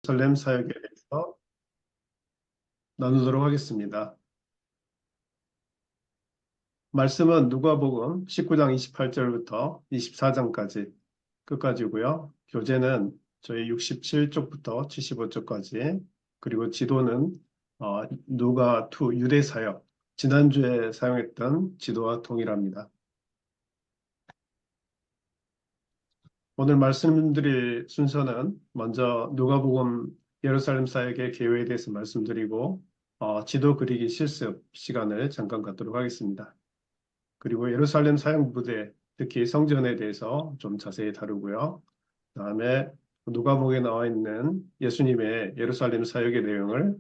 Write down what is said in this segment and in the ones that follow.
예루살렘 사역에 대해서 나누도록 하겠습니다. 말씀은 누가복음 19장 28절부터 24장까지 끝까지고요. 교재는 저희 67쪽부터 75쪽까지, 그리고 지도는 누가 2 유대 사역, 지난주에 사용했던 지도와 동일합니다. 오늘 말씀드릴 순서는 먼저 누가복음 예루살렘 사역의 계획에 대해서 말씀드리고 지도 그리기 실습 시간을 잠깐 갖도록 하겠습니다. 그리고 예루살렘 사역 무대, 특히 성전에 대해서 좀 자세히 다루고요. 그다음에 누가복음에 나와 있는 예수님의 예루살렘 사역의 내용을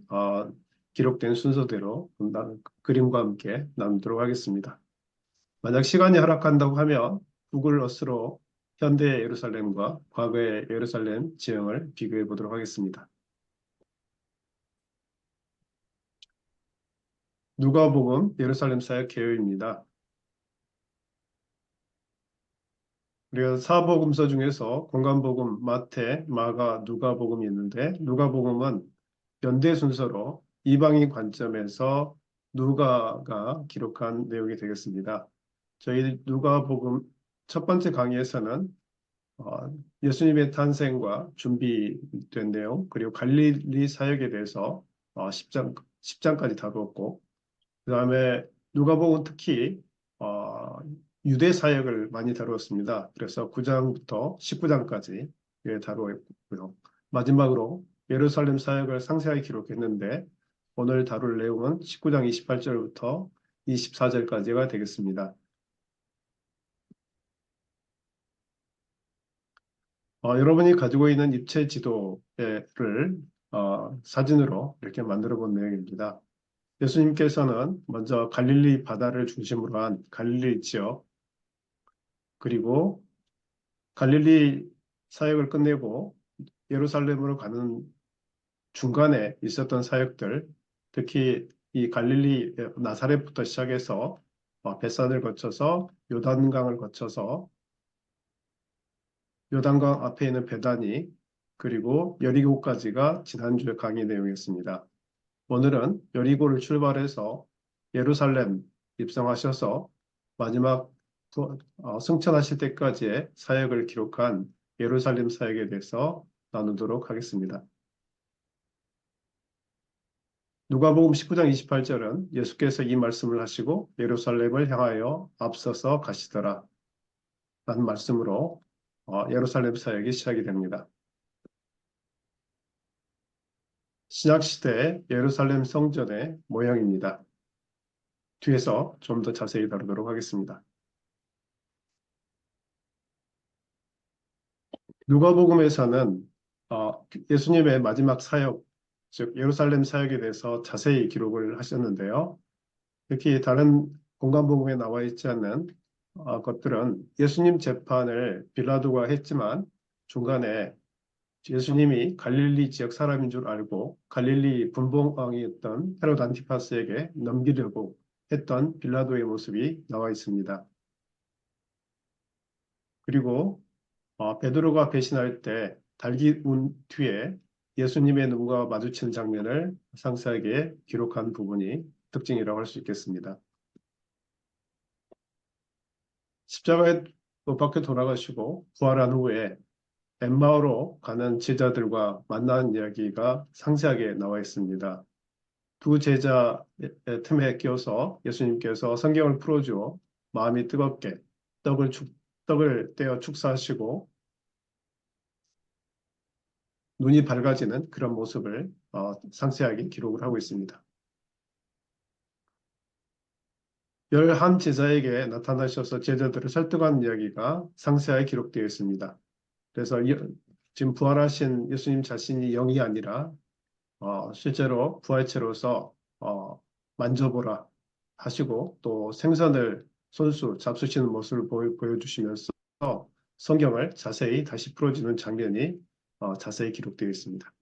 기록된 순서대로 그림과 함께 나누도록 하겠습니다. 만약 시간이 허락한다고 하면 구글 어스로 현대의 예루살렘과 과거의 예루살렘 지형을 비교해 보도록 하겠습니다. 누가복음 예루살렘 사역 계획입니다. 우리가 사복음서 중에서 공관복음, 마태, 마가, 누가복음이 있는데, 누가복음은 연대 순서로 이방인 관점에서 누가가 기록한 내용이 되겠습니다. 저희 누가복음 첫 번째 강의에서는 예수님의 탄생과 준비된 내용, 그리고 갈릴리 사역에 대해서 10장까지 다루었고, 그 다음에 누가복음 특히 유대 사역을 많이 다루었습니다. 그래서 9장부터 19장까지 다루었고요. 마지막으로 예루살렘 사역을 상세하게 기록했는데, 오늘 다룰 내용은 19장 28절부터 24절까지가 되겠습니다. 여러분이 가지고 있는 입체 지도를 사진으로 이렇게 만들어 본 내용입니다. 예수님께서는 먼저 갈릴리 바다를 중심으로 한 갈릴리 지역, 그리고 갈릴리 사역을 끝내고 예루살렘으로 가는 중간에 있었던 사역들, 특히 이 갈릴리 나사렛부터 시작해서 벳산을 거쳐서 요단강을 거쳐서 요단강 앞에 있는 베다니, 그리고 여리고까지가 지난주에 강의 내용이었습니다. 오늘은 여리고를 출발해서 예루살렘 입성하셔서 마지막 승천하실 때까지의 사역을 기록한 예루살렘 사역에 대해서 나누도록 하겠습니다. 누가복음 19장 28절은 예수께서 이 말씀을 하시고 예루살렘을 향하여 앞서서 가시더라 라는 말씀으로 예루살렘 사역이 시작이 됩니다. 신약시대 예루살렘 성전의 모형입니다. 뒤에서 좀 더 자세히 다루도록 하겠습니다. 누가복음에서는 예수님의 마지막 사역, 즉 예루살렘 사역에 대해서 자세히 기록을 하셨는데요. 특히 다른 공관복음에 나와 있지 않는 것들은 예수님 재판을 빌라도가 했지만 중간에 예수님이 갈릴리 지역 사람인 줄 알고 갈릴리 분봉왕이었던 헤롯 안티파스에게 넘기려고 했던 빌라도의 모습이 나와 있습니다. 그리고 베드로가 배신할 때 달기문 뒤에 예수님의 눈과 마주치는 장면을 상세하게 기록한 부분이 특징이라고 할 수 있겠습니다. 십자가에 못 박혀 돌아가시고 부활한 후에 엠마오로 가는 제자들과 만나는 이야기가 상세하게 나와 있습니다. 두 제자의 틈에 끼어서 예수님께서 성경을 풀어주어 마음이 뜨겁게 떡을 떼어 축사하시고 눈이 밝아지는 그런 모습을 상세하게 기록을 하고 있습니다. 11 제자에게 나타나셔서 제자들을 설득한 이야기가 상세하게 기록되어 있습니다. 그래서 지금 부활하신 예수님 자신이 영이 아니라 실제로 부활체로서 만져보라 하시고 또 생선을 손수 잡수시는 모습을 보여주시면서 성경을 자세히 다시 풀어주는 장면이 자세히 기록되어 있습니다.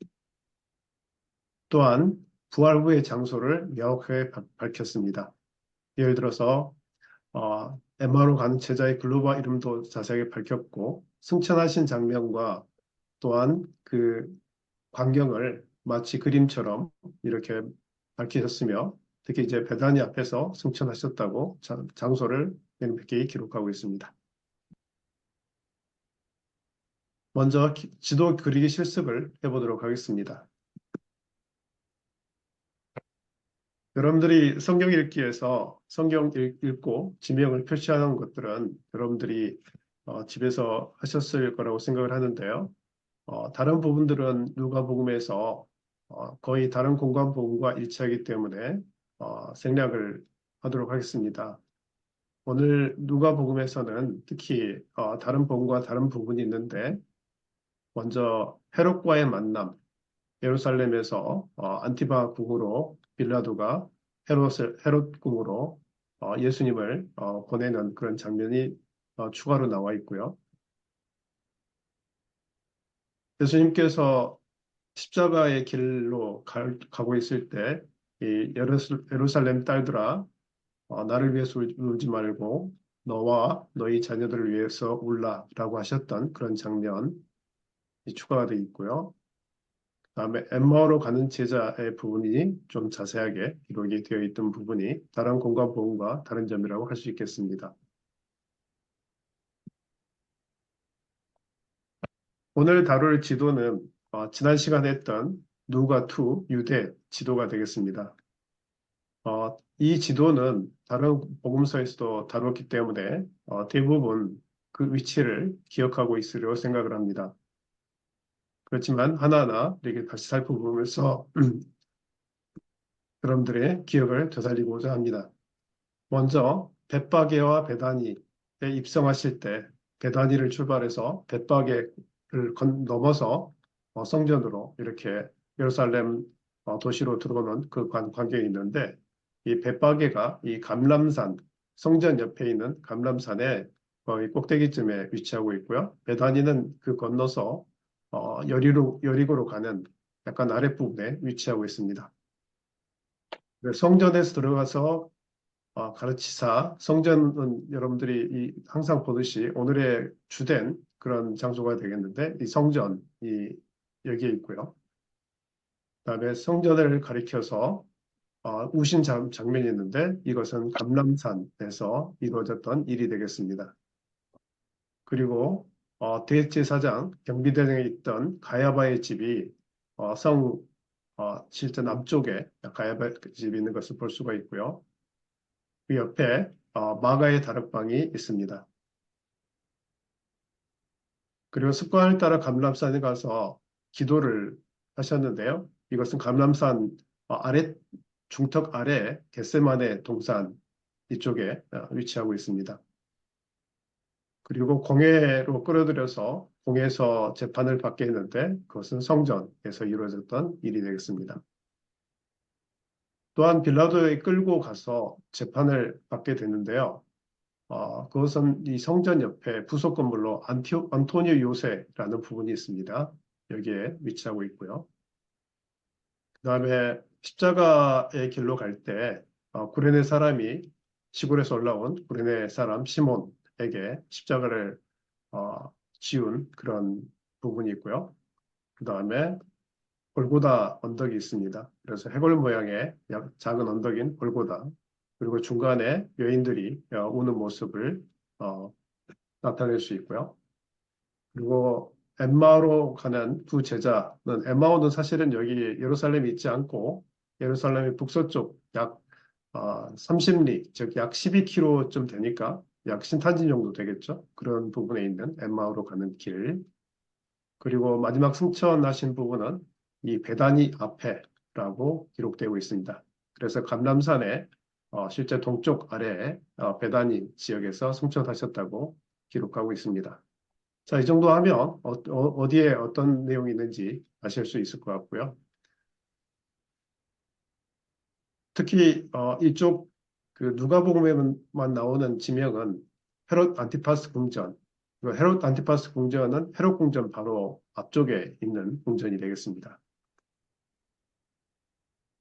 또한 부활 후의 장소를 명확하게 밝혔습니다. 예를 들어서 엠마오로 가는 제자의 글로바 이름도 자세하게 밝혔고 승천하신 장면과 또한 그 광경을 마치 그림처럼 이렇게 밝히셨으며 특히 이제 베다니 앞에서 승천하셨다고 장소를 명백히 기록하고 있습니다. 먼저 지도 그리기 실습을 해보도록 하겠습니다. 여러분들이 성경 읽기에서 성경 읽고 지명을 표시하는 것들은 여러분들이 집에서 하셨을 거라고 생각을 하는데요. 다른 부분들은 누가복음에서 거의 다른 공간 부분과 일치하기 때문에 생략을 하도록 하겠습니다. 오늘 누가복음에서는 특히 다른 복음과 다른 부분이 있는데 먼저 헤롯과의 만남, 예루살렘에서 안티바 궁으로 빌라도가 헤롯 궁으로 예수님을 보내는 그런 장면이 추가로 나와 있고요. 예수님께서 십자가의 길로 가고 있을 때 이 예루살렘 딸들아 나를 위해서 울지 말고 너와 너희 자녀들을 위해서 울라라고 하셨던 그런 장면이 추가가 되어 있고요. 그다음에 엠마오로 가는 제자의 부분이 좀 자세하게 기록이 되어 있던 부분이 다른 공간 부분과 다른 점이라고 할 수 있겠습니다. 오늘 다룰 지도는 지난 시간에 했던 누가2 유대 지도가 되겠습니다. 이 지도는 다른 복음서에서도 다뤘기 때문에 대부분 그 위치를 기억하고 있으리라고 생각을 합니다. 그렇지만 하나하나 이렇게 다시 살펴보면서 여러분들의 기억을 되살리고자 합니다. 먼저 벳바게와 베다니에 입성하실 때 베다니를 출발해서 벳바게를 넘어서 성전으로 이렇게 예루살렘 도시로 들어오는 그 광경이 있는데 이 벳바게가 이 감람산 성전 옆에 있는 감람산의 거의 꼭대기쯤에 위치하고 있고요. 베다니는 그 건너서 여리고로 가는 약간 아랫부분에 위치하고 있습니다. 성전에서 들어가서 가르치사, 성전은 여러분들이 항상 보듯이 오늘의 주된 그런 장소가 되겠는데, 이 성전이 여기에 있고요. 그다음에 성전을 가리켜서 우신 장면이 있는데, 이것은 감람산에서 이루어졌던 일이 되겠습니다. 그리고 대제사장 경비대장에 있던 가야바의 집이 실제 남쪽에 가야바 집이 있는 것을 볼 수가 있고요. 그 옆에 마가의 다락방이 있습니다. 그리고 습관을 따라 감람산에 가서 기도를 하셨는데요. 이것은 감람산 아래 중턱 아래 겟세마네 동산 이쪽에 위치하고 있습니다. 그리고 공회로 끌어들여서 공회에서 재판을 받게 했는데 그것은 성전에서 이루어졌던 일이 되겠습니다. 또한 빌라도에 끌고 가서 재판을 받게 됐는데요. 그것은 이 성전 옆에 부속 건물로 안토니오 요새라는 부분이 있습니다. 여기에 위치하고 있고요. 그 다음에 십자가의 길로 갈 때 구레네 사람이 시골에서 올라온 구레네 사람 시몬에게 십자가를 지운 그런 부분이 있고요. 그 다음에 골고다 언덕이 있습니다. 그래서 해골 모양의 작은 언덕인 골고다. 그리고 중간에 여인들이 우는 모습을 나타낼 수 있고요. 그리고 엠마오로 가는 두 제자는 엠마오는 사실은 여기 예루살렘에 있지 않고 예루살렘의 북서쪽 약 30리, 즉 약 12km쯤 되니까 약 신탄진 정도 되겠죠. 그런 부분에 있는 엠마오로 가는 길. 그리고 마지막 승천하신 부분은 이 베다니 앞에라고 기록되고 있습니다. 그래서 감람산의 실제 동쪽 아래에 베다니 지역에서 승천하셨다고 기록하고 있습니다. 자, 이 정도 하면 어디에 어떤 내용이 있는지 아실 수 있을 것 같고요. 특히 이쪽 그 누가복음에만 나오는 지명은 헤롯 안티파스 궁전. 헤롯 안티파스 궁전은 헤롯 궁전 바로 앞쪽에 있는 궁전이 되겠습니다.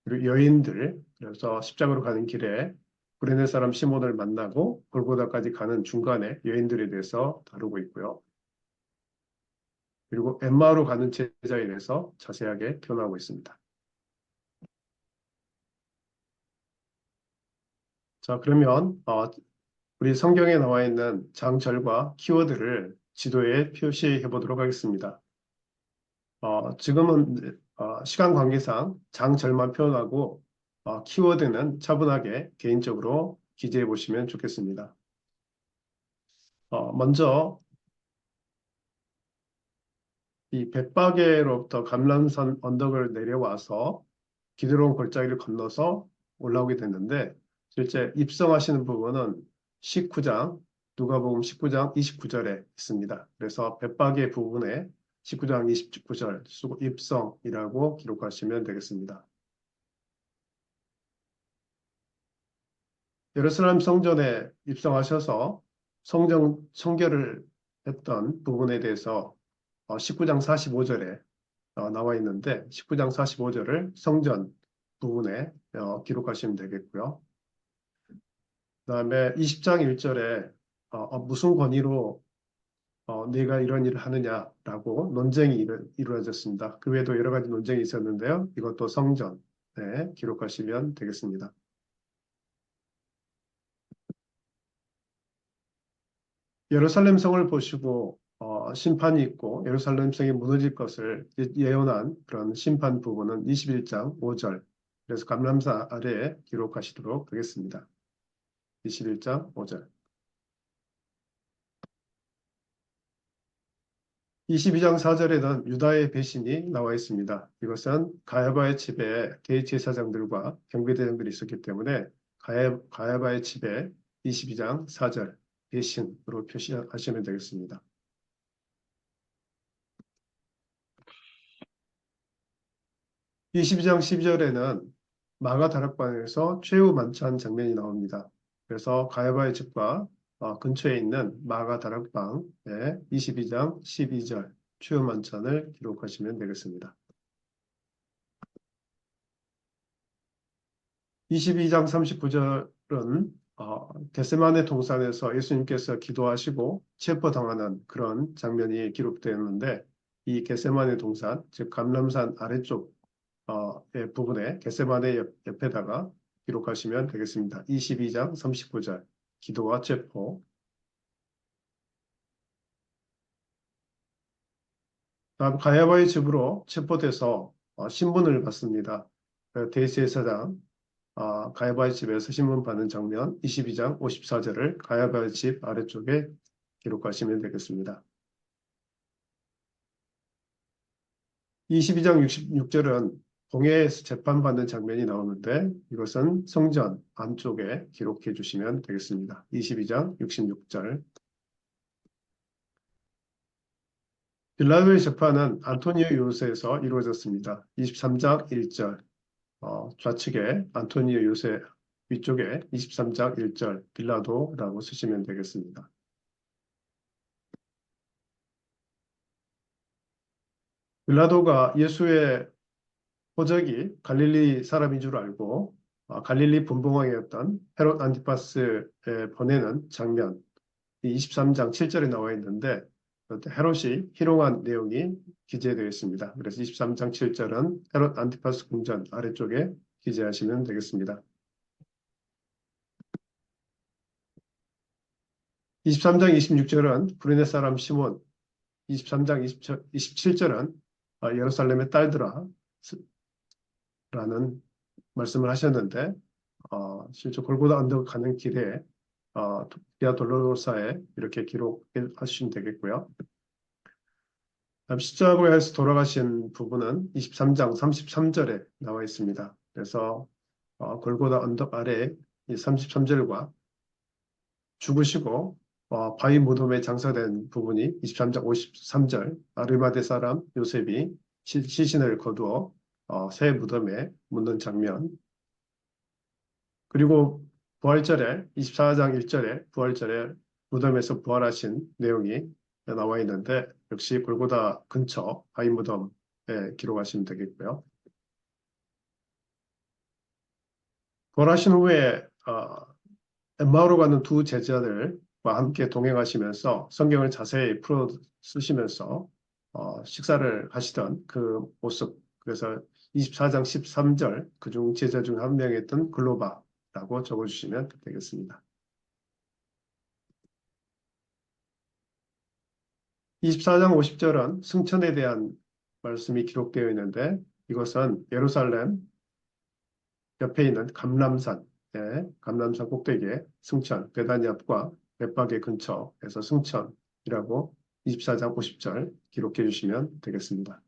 그리고 여인들, 그래서 십자가로 가는 길에 구레네 사람 시몬을 만나고 골고다까지 가는 중간에 여인들에 대해서 다루고 있고요. 그리고 엠마오로 가는 제자에 대해서 자세하게 표현하고 있습니다. 자, 그러면 우리 성경에 나와 있는 장절과 키워드를 지도에 표시해 보도록 하겠습니다. 지금은 시간 관계상 장절만 표현하고 키워드는 차분하게 개인적으로 기재해 보시면 좋겠습니다. 먼저 이 벳바게로부터 감람산 언덕을 내려와서 기드론 골짜기를 건너서 올라오게 됐는데 실제 입성하시는 부분은 19장, 누가복음 19장 29절에 있습니다. 그래서 벳바게 부분에 19장 29절 입성이라고 기록하시면 되겠습니다. 예루살렘 성전에 입성하셔서 성전 청결을 했던 부분에 대해서 19장 45절에 나와 있는데 19장 45절을 성전 부분에 기록하시면 되겠고요. 그다음에 20장 1절에 무슨 권위로 네가 이런 일을 하느냐라고 논쟁이 이루어졌습니다. 그 외에도 여러 가지 논쟁이 있었는데요. 이것도 성전에 기록하시면 되겠습니다. 예루살렘 성을 보시고 심판이 있고 예루살렘 성이 무너질 것을 예언한 그런 심판 부분은 21장 5절. 그래서 감람산 아래에 기록하시도록 하겠습니다. 21장 5절. 22장 4절에는 유다의 배신이 나와 있습니다. 이것은 가야바의 집에 대제사장들과 경비대장들이 있었기 때문에 가야바의 집에 22장 4절 배신으로 표시하시면 되겠습니다. 22장 12절에는 마가 다락방에서 최후 만찬 장면이 나옵니다. 그래서 가야바의 집과 근처에 있는 마가 다락방에 22장 12절 최후 만찬을 기록하시면 되겠습니다. 22장 39절은 겟세마네 동산에서 예수님께서 기도하시고 체포당하는 그런 장면이 기록되었는데 이 겟세마네 동산, 즉 감람산 아래쪽 부분에 겟세마네 옆에다가 기록하시면 되겠습니다. 22장 39절 기도와 체포. 다음 가야바의 집으로 체포돼서 신문을 받습니다. 대제사장 가야바의 집에서 신문 받는 장면 22장 54절을 가야바의 집 아래쪽에 기록하시면 되겠습니다. 22장 66절은 공회에서 재판받는 장면이 나오는데 이것은 성전 안쪽에 기록해 주시면 되겠습니다. 22장 66절. 빌라도의 재판은 안토니오 요새에서 이루어졌습니다. 23장 1절. 좌측에 안토니오 요새 위쪽에 23장 1절 빌라도라고 쓰시면 되겠습니다. 빌라도가 예수의 호적이 갈릴리 사람인 줄 알고 갈릴리 분봉왕이었던 헤롯 안티파스에 보내는 장면, 23장 7절에 나와 있는데 헤롯이 희롱한 내용이 기재되어 있습니다. 그래서 23장 7절은 헤롯 안티파스 궁전 아래쪽에 기재하시면 되겠습니다. 23장 26절은 구레네 사람 시몬, 23장 27절은 예루살렘의 딸들아 라는 말씀을 하셨는데 실제 골고다 언덕 가는 길에 비아 돌로로사에 이렇게 기록하시면 되겠고요. 다음 십자가에서 돌아가신 부분은 23장 33절에 나와 있습니다. 그래서 골고다 언덕 아래 이 33절과 죽으시고 바위 무덤에 장사된 부분이 23장 53절 아르마데 사람 요셉이 시신을 거두어 새 무덤에 묻는 장면, 그리고 부활절에 24장 1절에 부활절에 무덤에서 부활하신 내용이 나와 있는데 역시 골고다 근처 바위 무덤에 기록하시면 되겠고요. 부활하신 후에 엠마오로 가는 두 제자들과 함께 동행하시면서 성경을 자세히 풀어 쓰시면서 식사를 하시던 그 모습. 그래서 24장 13절 그중 제자 중 한 명이었던 글로바라고 적어주시면 되겠습니다. 24장 50절은 승천에 대한 말씀이 기록되어 있는데 이것은 예루살렘 옆에 있는 감람산 꼭대기에 승천, 베다니 앞과 벳바게 근처에서 승천이라고 24장 50절 기록해 주시면 되겠습니다.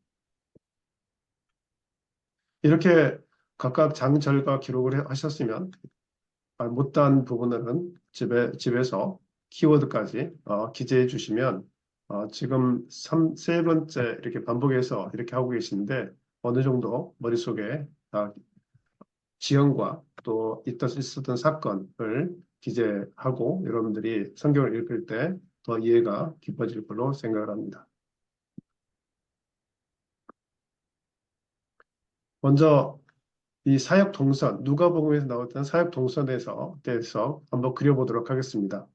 이렇게 각각 장절과 기록을 하셨으면 못다한 부분들은 집에서 키워드까지 기재해 주시면 지금 세 번째 이렇게 반복해서 이렇게 하고 계시는데 어느 정도 머릿속에 지형과 또 있었던 사건을 기재하고 여러분들이 성경을 읽을 때 더 이해가 깊어질 걸로 생각을 합니다. 먼저 이 사역 동선, 누가복음에서 나왔던 사역 동선에서 대해서 한번 그려보도록 하겠습니다.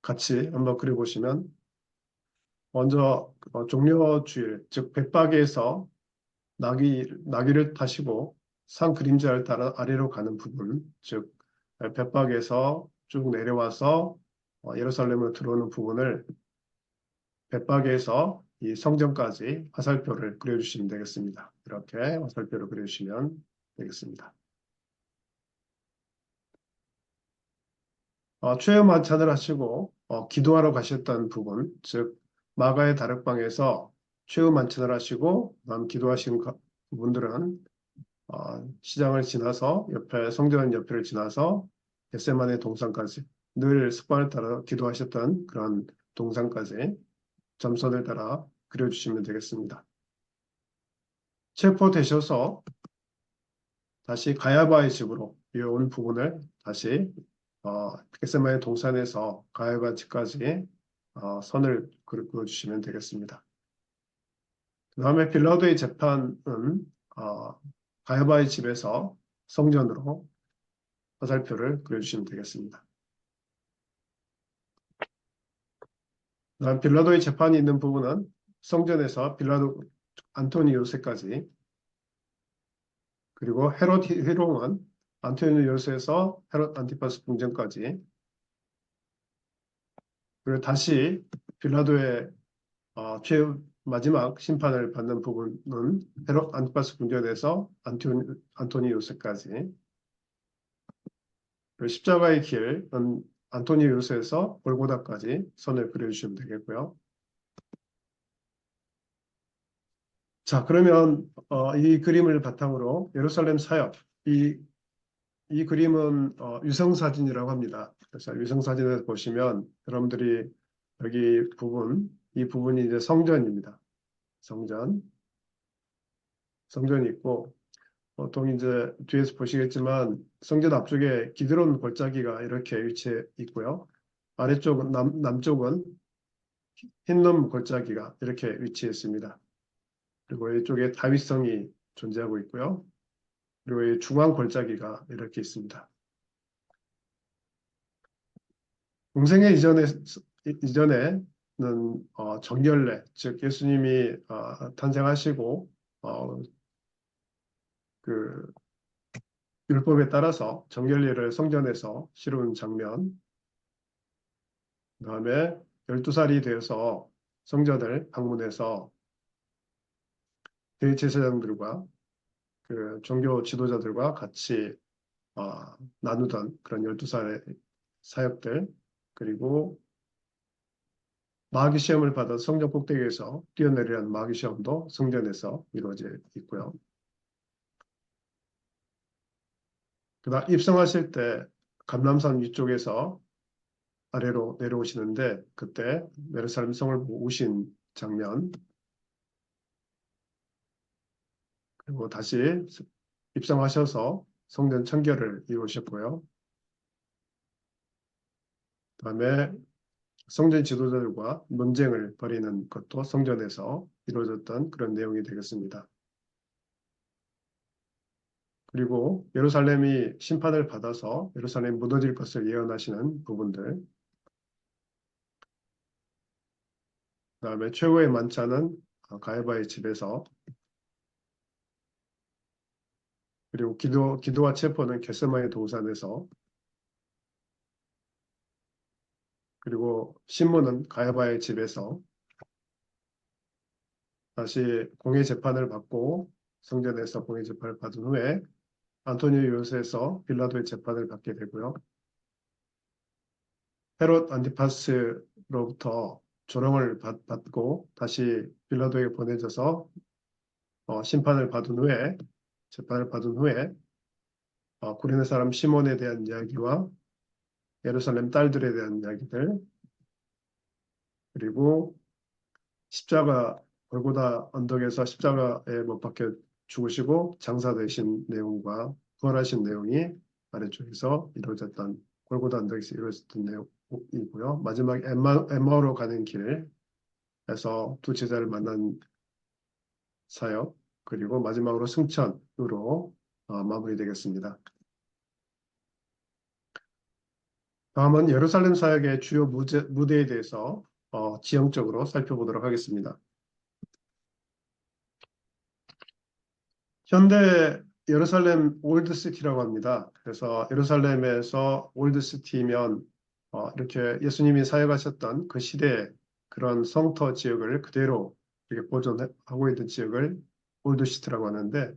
같이 한번 그려보시면 먼저 종려주일, 즉 백박에서 나귀를 타시고 산 그림자를 따라 아래로 가는 부분, 즉 벳박에서 쭉 내려와서 예루살렘으로 들어오는 부분을 벳박에서 이 성전까지 화살표를 그려주시면 되겠습니다. 이렇게 화살표를 그려주시면 되겠습니다. 최후 만찬을 하시고 기도하러 가셨던 부분, 즉 마가의 다락방에서 최후 만찬을 하시고 다음 기도하신 부분들은 시장을 지나서 옆에 성전 옆을 지나서 겟세마네 동산까지 늘 습관을 따라 기도하셨던 그런 동산까지 점선을 따라 그려주시면 되겠습니다. 체포되셔서 다시 가야바의 집으로 이어온 부분을 다시 겟세마네 동산에서 가야바 집까지 선을 그어주시면 되겠습니다. 그 다음에 빌라도의 재판은 가야바의 집에서 성전으로 화살표를 그려주시면 되겠습니다. 그다음 빌라도의 재판이 있는 부분은 성전에서 빌라도 안토니 요새까지, 그리고 헤롯 희롱은 안토니 요새에서 헤롯 안티파스 궁전까지, 그리고 다시 빌라도의 마지막 심판을 받는 부분은 헤롯 안티파스 궁전에서 안토니 요새까지, 그리고 십자가의 길은 안토니 요새에서 골고다까지 선을 그려주시면 되겠고요. 자, 그러면 이 그림을 바탕으로 예루살렘 사역, 이 그림은 위성사진이라고 합니다. 그래서 위성사진에서 보시면 여러분들이 여기 이 부분이 이제 성전입니다. 성전이 있고 보통 이제 뒤에서 보시겠지만 성전 앞쪽에 기드론 골짜기가 이렇게 위치해 있고요. 아래쪽은 남쪽은 흰놈 골짜기가 이렇게 위치해 있습니다. 그리고 이쪽에 다윗성이 존재하고 있고요. 그리고 이 중앙 골짜기가 이렇게 있습니다. 공생애 이전에는 정결례, 즉 예수님이 탄생하시고 그 율법에 따라서 정결례를 성전에서 치르는 장면, 그다음에 12살이 되어서 성전을 방문해서 대제사장들과 그 종교 지도자들과 같이 나누던 그런 12살의 사역들, 그리고 마귀 시험을 받아 성전 꼭대기에서 뛰어내리는 마귀 시험도 성전에서 이루어져 있고요. 그다음 입성하실 때 감람산 위쪽에서 아래로 내려오시는데 그때 예루살렘 성을 오신 장면, 그리고 다시 입성하셔서 성전 청결을 이루셨고요. 그다음에 성전 지도자들과 논쟁을 벌이는 것도 성전에서 이루어졌던 그런 내용이 되겠습니다. 그리고 예루살렘이 심판을 받아서 예루살렘이 무너질 것을 예언하시는 부분들, 그다음에 최후의 만찬은 가야바의 집에서, 그리고 기도와 체포는 겟세마네 동산에서, 그리고 신문은 가야바의 집에서 다시 공의 재판을 받고 성전에서 공의 재판을 받은 후에 안토니오 요새에서 빌라도의 재판을 받게 되고요. 헤롯 안티파스로부터 조롱을 받고 다시 빌라도에게 보내져서 심판을 받은 후에 재판을 받은 후에 구레네 사람 시몬에 대한 이야기와 예루살렘 딸들에 대한 이야기들, 그리고 십자가 골고다 언덕에서 십자가에 못 박혀 죽으시고 장사되신 내용과 부활하신 내용이 아래쪽에서 이루어졌던, 골고다 언덕에서 이루어졌던 내용이고요. 마지막 엠마오로 가는 길에서 두 제자를 만난 사역, 그리고 마지막으로 승천으로 마무리되겠습니다. 다음은 예루살렘 사역의 주요 무대에 대해서 지형적으로 살펴보도록 하겠습니다. 현대 예루살렘 올드시티라고 합니다. 그래서 예루살렘에서 올드시티면 이렇게 예수님이 사역하셨던 그 시대의 그런 성터 지역을 그대로 이렇게 보존하고 있는 지역을 올드시티라고 하는데,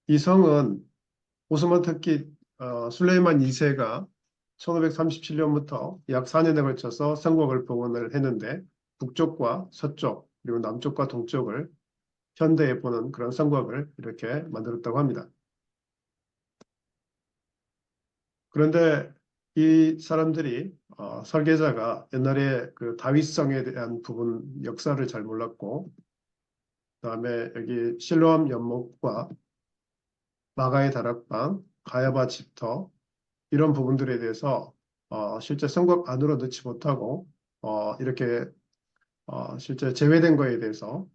이 성은 오스만 터키 술레이만 2세가 1537년부터 약 4년에 걸쳐서 성곽을 복원을 했는데, 북쪽과 서쪽 그리고 남쪽과 동쪽을 현대에 보는 그런 성곽을 이렇게 만들었다고 합니다. 그런데 이 사람들이 설계자가 옛날에 그 다윗성에 대한 부분 역사를 잘 몰랐고, 그다음에 여기 실로암 연못과 마가의 다락방, 가야바 집터 이런 부분들에 대해서 실제 성곽 안으로 넣지 못하고 이렇게 실제 제외된 거에 대해서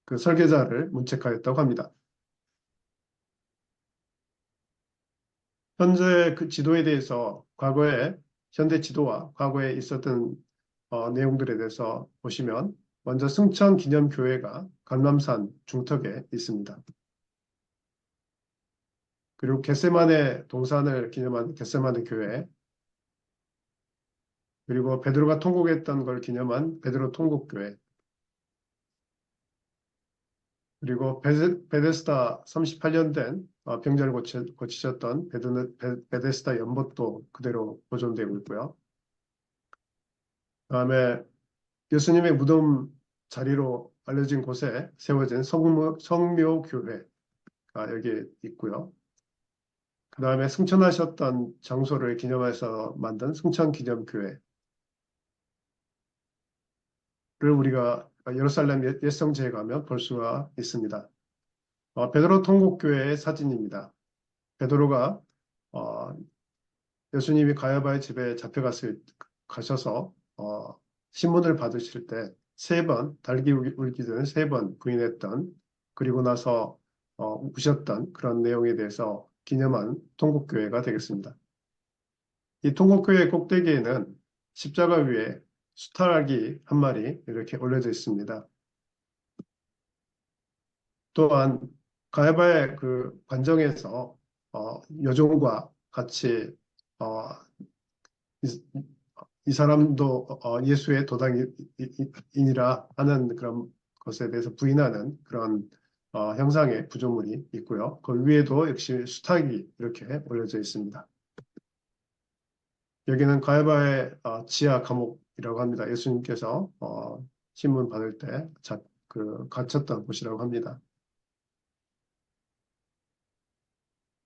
그 설계자를 문책하였다고 합니다. 현재 그 지도에 대해서 과거에 현대 지도와 과거에 있었던 내용들에 대해서 보시면, 먼저 승천 기념교회가 감람산 중턱에 있습니다. 그리고 겟세마네 동산을 기념한 겟세마네 교회, 그리고 베드로가 통곡했던 걸 기념한 베드로 통곡교회, 그리고 베데스다 38년 된 병자를 고치셨던 베데스다 연못도 그대로 보존되고 있고요. 그다음에 예수님의 무덤 자리로 알려진 곳에 세워진 성묘교회가 여기 있고요. 그 다음에 승천하셨던 장소를 기념해서 만든 승천기념교회를 우리가 예루살렘 옛성지에 가면 볼 수가 있습니다. 베드로 통곡교회의 사진입니다. 베드로가 어, 예수님이 가야바의 집에 가셔서 신문을 받으실 때 세 번, 달기 울기 전에 세 번 부인했던, 그리고 나서 우셨던 그런 내용에 대해서 기념한 통곡교회가 되겠습니다. 이 통곡교회 꼭대기에는 십자가 위에 수탈하기 한 마리 이렇게 올려져 있습니다. 또한 가야바의 그 관정에서 여종과 같이 어, 이, 이 사람도 예수의 도당인이라 하는 그런 것에 대해서 부인하는 그런 형상의 구조물이 있고요. 그 위에도 역시 수탉이 이렇게 올려져 있습니다. 여기는 가야바의 지하 감옥이라고 합니다. 예수님께서 신문 받을 때 갇혔던 곳이라고 합니다.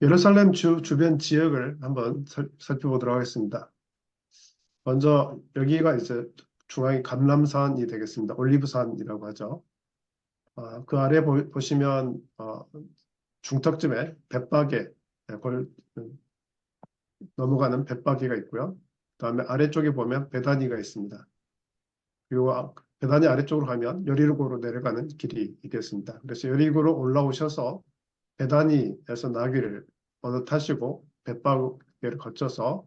예루살렘 주변 지역을 한번 살펴보도록 하겠습니다. 먼저 여기가 이제 중앙이 감람산이 되겠습니다. 올리브산이라고 하죠. 그 아래 보시면 중턱쯤에 벳바게 넘어가는 벳바게가 있고요. 그다음에 아래쪽에 보면 베다니가 있습니다. 그리고 베다니 아래쪽으로 가면 여리고로 내려가는 길이 있겠습니다. 그래서 여리고로 올라오셔서 베다니에서 나귀를 얻어 타시고 벳바게를 거쳐서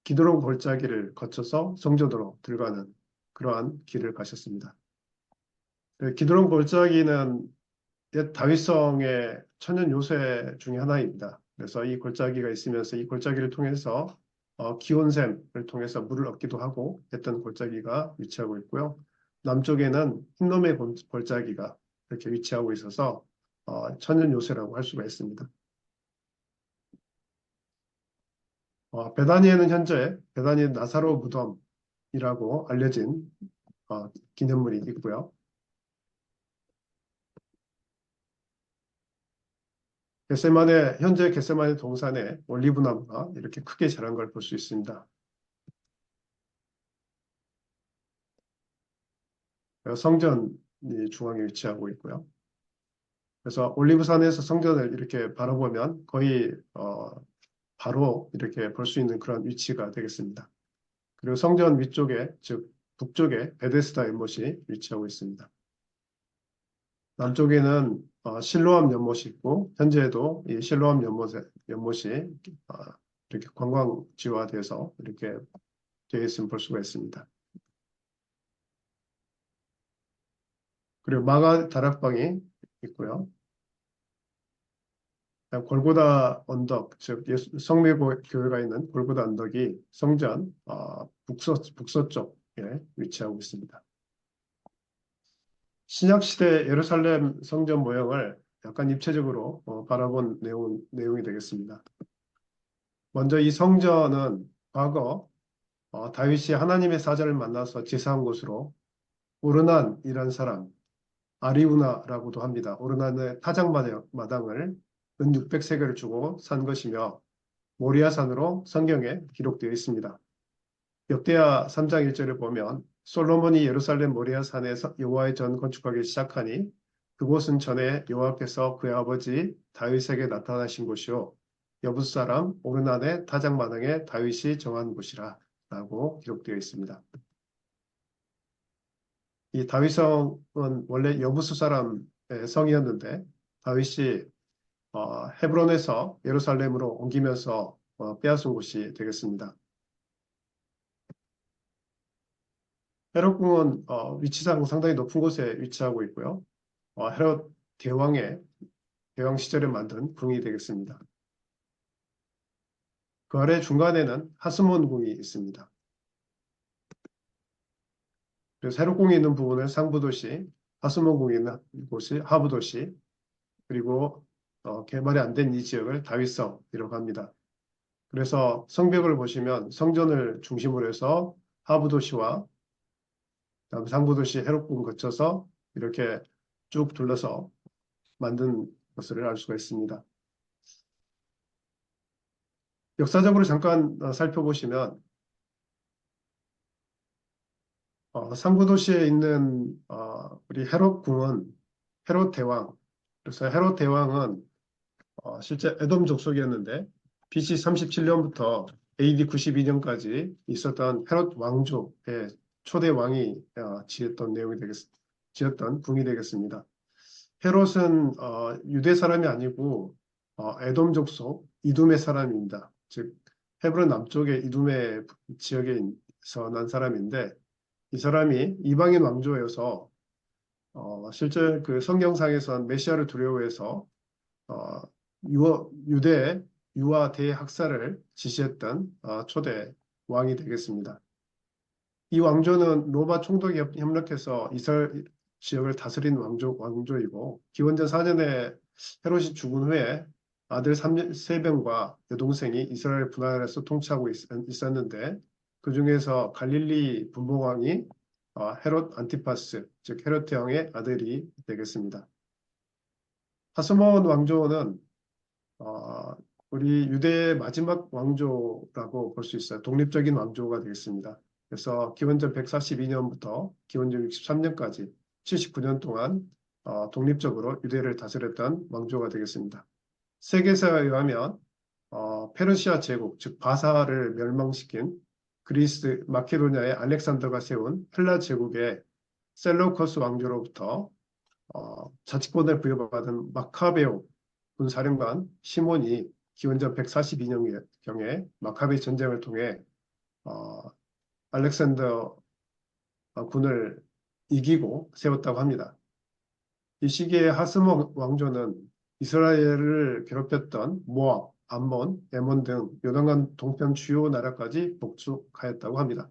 기드론 골짜기를 거쳐서 성전으로 들어가는 그러한 길을 가셨습니다. 기드론 골짜기는 옛 다윗성의 천연 요새 중에 하나입니다. 그래서 이 골짜기가 있으면서 이 골짜기를 통해서 기온샘을 통해서 물을 얻기도 하고 했던 골짜기가 위치하고 있고요. 남쪽에는 흰놈의 골짜기가 이렇게 위치하고 있어서 천연 요새라고 할 수가 있습니다. 베다니에는 현재 베다니 나사로 무덤이라고 알려진 기념물이 있고요. 현재 겟세마네 동산에 올리브나무가 이렇게 크게 자란 걸 볼 수 있습니다. 성전이 중앙에 위치하고 있고요. 그래서 올리브산에서 성전을 이렇게 바라보면 거의 바로 이렇게 볼 수 있는 그런 위치가 되겠습니다. 그리고 성전 위쪽에, 즉 북쪽에 베데스다 연못이 위치하고 있습니다. 남쪽에는 실로암 연못이 있고 현재도 이 실로암 연못이 이렇게 관광지화돼서 이렇게 되어 있음을 볼 수가 있습니다. 그리고 마가 다락방이 있고요. 골고다 언덕, 즉 성매교회가 있는 골고다 언덕이 성전 북서쪽에 위치하고 있습니다. 신약시대 예루살렘 성전 모형을 약간 입체적으로 바라본 내용이 되겠습니다. 먼저 이 성전은 과거 다윗이 하나님의 사자를 만나서 제사한 곳으로 오르난이라는 사람, 아리우나라고도 합니다. 오르난의 타작마당을 은 600세겔을 주고 산 것이며 모리아산으로 성경에 기록되어 있습니다. 역대하 3장 1절을 보면 솔로몬이 예루살렘 모리아산에서 여호와의 전 건축하기 시작하니 그곳은 전에 여호와께서 그의 아버지 다윗에게 나타나신 곳이요 여부스 사람 오르난의 타작마당에 다윗이 정한 곳이라 라고 기록되어 있습니다. 이 다윗성은 원래 여부스 사람의 성이었는데 다윗이 헤브론에서 예루살렘으로 옮기면서 빼앗은 곳이 되겠습니다. 헤롯궁은 위치상 상당히 높은 곳에 위치하고 있고요. 헤롯 대왕 시절에 만든 궁이 되겠습니다. 그 아래 중간에는 하스몬궁이 있습니다. 그래서 헤롯궁이 있는 부분은 상부도시, 하스몬궁이 있는 곳이 하부도시, 그리고 개발이 안 된 이 지역을 다윗성이라고 합니다. 그래서 성벽을 보시면 성전을 중심으로 해서 하부도시와 다음 상부도시 헤롯궁을 거쳐서 이렇게 쭉 둘러서 만든 것을 알 수가 있습니다. 역사적으로 잠깐 살펴보시면 상부도시에 있는 우리 헤롯궁은 헤롯 대왕, 그래서 헤롯 대왕은 실제 에돔 족속이었는데 BC 37년부터 AD 92년까지 있었던 헤롯 왕족의 초대 왕이 지었던 궁이 되겠습니다. 헤롯은 유대 사람이 아니고 에돔 족속 이둠의 사람입니다. 즉 헤브론 남쪽의 이둠의 지역에서 난 사람인데 이 사람이 이방인 왕조여서 실제 그 성경상에선 메시아를 두려워해서 유대의 유아 대학살을 지시했던 초대 왕이 되겠습니다. 이 왕조는 로마 총독이 협력해서 이스라엘 지역을 다스린 왕조이고 기원전 4년에 헤롯이 죽은 후에 아들 3명과 여동생이 이스라엘 분할해서 통치하고 있었는데 그 중에서 갈릴리 분봉왕이 헤롯 안티파스, 즉 헤롯 대왕의 아들이 되겠습니다. 하스몬 왕조는 우리 유대의 마지막 왕조라고 볼 수 있어요. 독립적인 왕조가 되겠습니다. 그래서 기원전 142년부터 기원전 63년까지 79년 동안 독립적으로 유대를 다스렸던 왕조가 되겠습니다. 세계사에 의하면 페르시아 제국, 즉 바사를 멸망시킨 그리스 마케도니아의 알렉산더가 세운 헬라 제국의 셀로커스 왕조로부터 자치권을 부여받은 마카베오 군사령관 시몬이 기원전 142년경에 마카베 전쟁을 통해 어, 알렉산더 군을 이기고 세웠다고 합니다. 이 시기에 하스모 왕조는 이스라엘을 괴롭혔던 모압, 암몬, 에몬 등 요단강 동편 주요 나라까지 복속하였다고 합니다.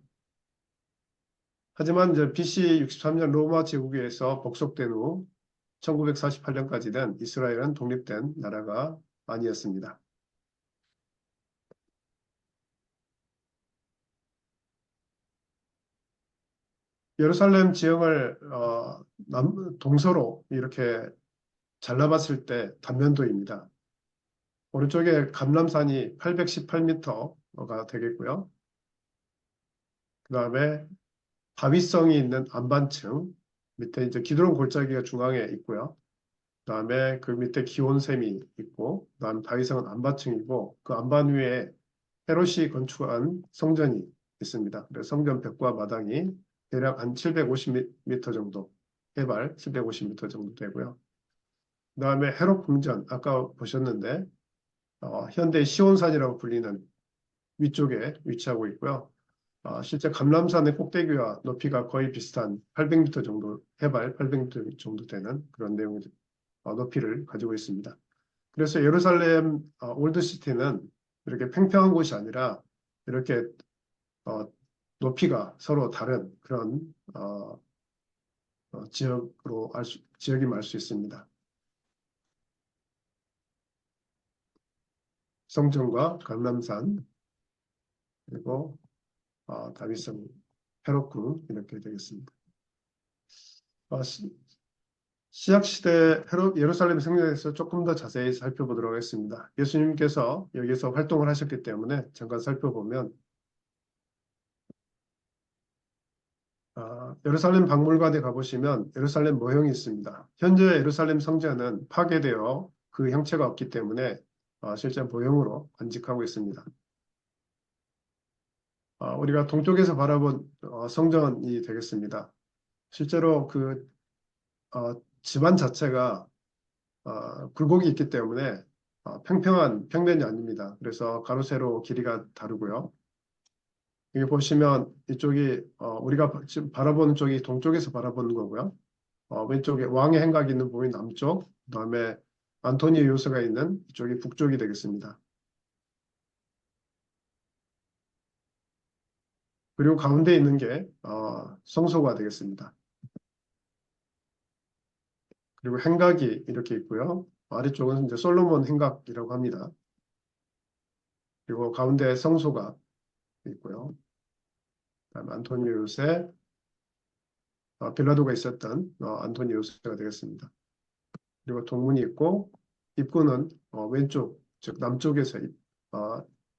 하지만 이제 BC 63년 로마 제국에서 복속된 후 1948년까지는 이스라엘은 독립된 나라가 아니었습니다. 예루살렘 지형을 동서로 이렇게 잘라봤을 때 단면도입니다. 오른쪽에 감람산이 818m가 되겠고요. 그 다음에 바위성이 있는 안반층, 밑에 이제 기드론 골짜기가 중앙에 있고요. 그 다음에 그 밑에 기온샘이 있고, 그 다음 바위성은 안반층이고, 그 안반 위에 헤롯이 건축한 성전이 있습니다. 그래서 성전 벽과 마당이 대략 한 750m 정도, 해발 750m 정도 되고요. 그 다음에 헤롯 궁전, 아까 보셨는데, 현대 시온산이라고 불리는 위쪽에 위치하고 있고요. 실제 감람산의 꼭대기와 높이가 거의 비슷한 800m 정도, 해발 800m 정도 되는 그런 내용의 높이를 가지고 있습니다. 그래서 예루살렘 올드시티는 이렇게 팽평한 곳이 아니라 이렇게 어, 높이가 서로 다른 그런 지역임을 알 수 있습니다. 성전과 감람산 그리고 다윗성 헤롯궁 이렇게 되겠습니다. 신약시대 예루살렘 성전에서 조금 더 자세히 살펴보도록 하겠습니다. 예수님께서 여기서 활동을 하셨기 때문에 잠깐 살펴보면 예루살렘 박물관에 가보시면 예루살렘 모형이 있습니다. 현재 예루살렘 성전은 파괴되어 그 형체가 없기 때문에 실제 모형으로 간직하고 있습니다. 우리가 동쪽에서 바라본 성전이 되겠습니다. 실제로 그 집안 자체가 굴곡이 있기 때문에 평평한 평면이 아닙니다. 그래서 가로 세로 길이가 다르고요. 여기 보시면 이쪽이 우리가 지금 바라보는 쪽이 동쪽에서 바라보는 거고요. 왼쪽에 왕의 행각이 있는 부분이 남쪽, 그다음에 안토니오 요새가 있는 이쪽이 북쪽이 되겠습니다. 그리고 가운데 있는 게 성소가 되겠습니다. 그리고 행각이 이렇게 있고요. 아래쪽은 이제 솔로몬 행각이라고 합니다. 그리고 가운데 성소가 있고요. 그다음에 안토니오 요새, 빌라도가 있었던 안토니오 요새가 되겠습니다. 그리고 동문이 있고 입구는 왼쪽, 즉 남쪽에서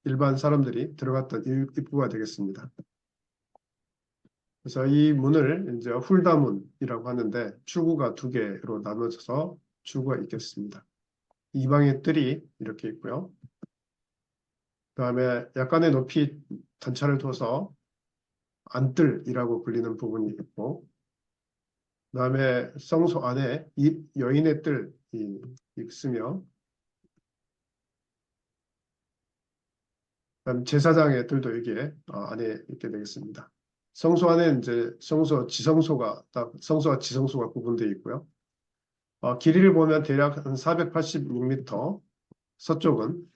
일반 사람들이 들어갔던 입구가 되겠습니다. 그래서 이 문을 이제 훌다문이라고 하는데 출구가 두 개로 나눠져서 출구가 있겠습니다. 이방의 뜰이 이렇게 있고요. 그다음에 약간의 높이 단차를 둬서 안뜰이라고 불리는 부분이 있고, 그다음에 성소 안에 여인의 뜰이 있으며, 그다음 제사장의 뜰도 여기에 안에 있게 되겠습니다. 성소 안에 이제 성소와 지성소가 구분되어 있고요. 길이를 보면 대략 한 486m, 서쪽은,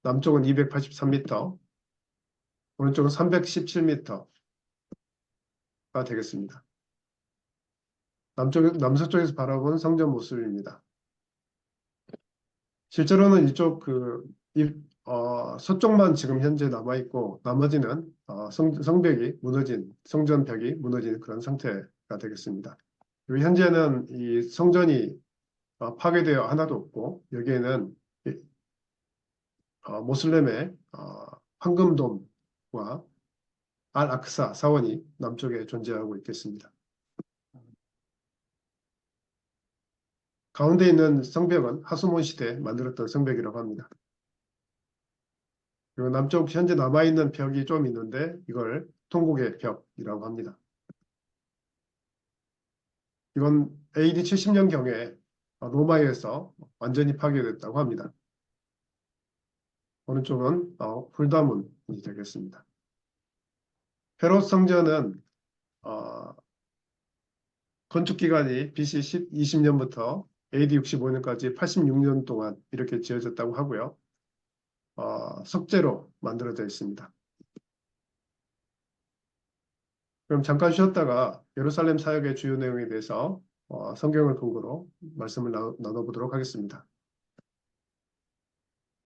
남쪽은 283m, 오른쪽은 317m가 되겠습니다. 남서쪽에서 바라본 성전 모습입니다. 실제로는 이쪽 서쪽만 지금 현재 남아있고, 나머지는 성벽이 무너진, 성전벽이 무너진 그런 상태가 되겠습니다. 그리고 현재는 이 성전이 파괴되어 하나도 없고, 여기에는 모슬렘의 황금돔과 알 아크사 사원이 남쪽에 존재하고 있겠습니다. 가운데 있는 성벽은 하수몬 시대에 만들었던 성벽이라고 합니다. 그리고 남쪽 현재 남아있는 벽이 좀 있는데 이걸 통곡의 벽이라고 합니다. 이건 AD 70년경에 로마에서 완전히 파괴됐다고 합니다. 오른쪽은 훌다문이 되겠습니다. 헤롯 성전은 어, 건축 기간이 BC 20년부터 AD 65년까지 86년 동안 이렇게 지어졌다고 하고요. 석재로 만들어져 있습니다. 그럼 잠깐 쉬었다가 예루살렘 사역의 주요 내용에 대해서 성경을 근거로 말씀을 나눠보도록 하겠습니다.